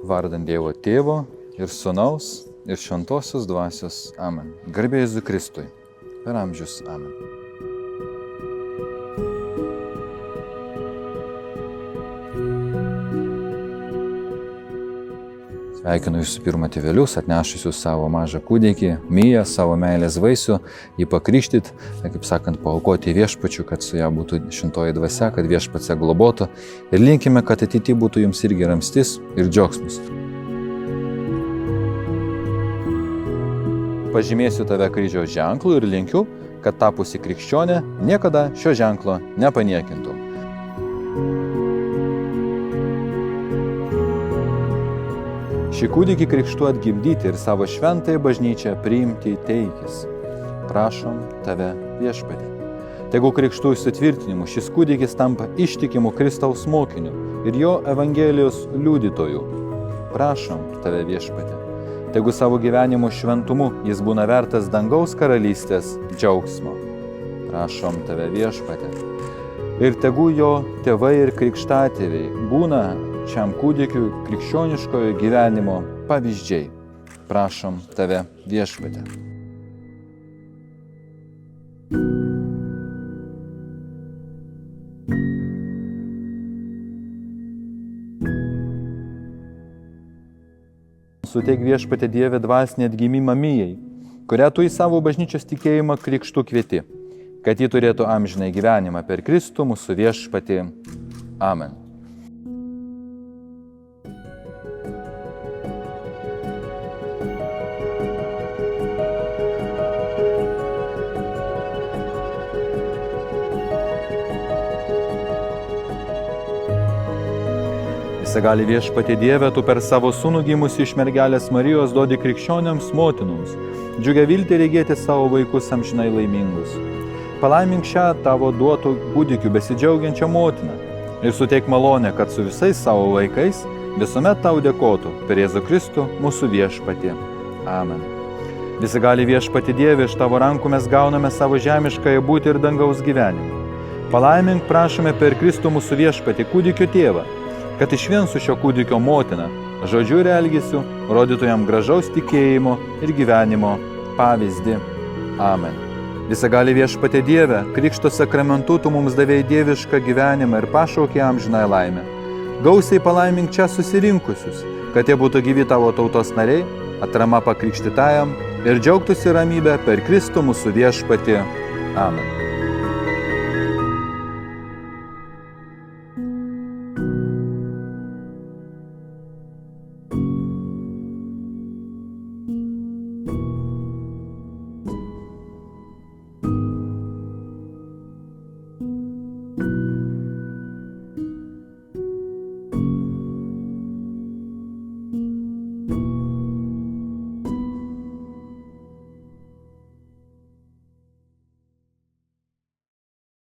Vardant Dievo Tėvo ir Sūnaus ir Šventosios Dvasios. Amen. Garbė Jėzui Kristui. Per amžius. Amen. Sveikinu visų pirma tėvelius, atnešusius savo mažą kūdikį, Miją, savo meilės vaisių, jį pakrikštyt, kaip sakant, paaukoti viešpačiu, kad su ją būtų šventoji dvasia, kad viešpats ją globotų. Ir linkime, kad ateityje būtų jums irgi ramstis ir džiaugsmas. Pažymėsiu tave kryžiaus ženklu ir linkiu, kad tapusi krikščionė niekada šio ženklo nepaniekintų. Šį kūdikį krikštu atgimdyti ir savo šventąją bažnyčią priimti teikis. Prašom tave viešpatie. Tegu krikštų įsitvirtinimu šis kūdikis tampa ištikimu Kristaus mokiniu ir jo Evangelijos liudytoju. Prašom tave viešpatie. Tegu savo gyvenimo šventumu jis būna vertas dangaus karalystės džiaugsmo. Prašom tave viešpatie. Ir tegu jo tėvai ir krikštatėviai būna šiam kūdikiu krikščioniškojo gyvenimo pavyzdžiai. Prašom tave viešpatie. Suteik viešpatie Dieve dvasinį atgimimą Mijai, kurią tu į savo bažnyčios tikėjimą krikštu kvieti, kad ji turėtų amžinai gyvenimą per Kristų mūsų viešpatį. Amen. Visagali viešpatie Dieve, tu per savo sūnų gimusi iš mergelės Marijos duodi krikščioniams motinoms džiugią viltį regėti savo vaikus amžinai laimingus. Palaimink šią tavo duotų kūdikių besidžiaugiančią motiną ir suteik malonę, kad su visais savo vaikais visuomet tau dėkotų per Jėzų Kristų mūsų viešpatį. Amen. Visagali viešpatie Dieve, iš tavo rankų mes gauname savo žemiškąją būtį ir dangaus gyvenimą. Palaimink, prašome, per Kristų mūsų viešpatį kūdikio tėvą, kad išvien su šio kūdikio motina, žodžiu ir elgesiu, rodytų jam gražaus tikėjimo ir gyvenimo pavyzdį. Amen. Visagali viešpatie Dieve, krikšto sakramentu tu mums davėjai dievišką gyvenimą ir pašaukei amžinąją laimę. Gausiai palaimink čia susirinkusius, kad jie būtų gyvi tavo tautos nariai, atrama pakrikštytajam ir džiaugtųsi ramybę per Kristų mūsų viešpatį. Amen.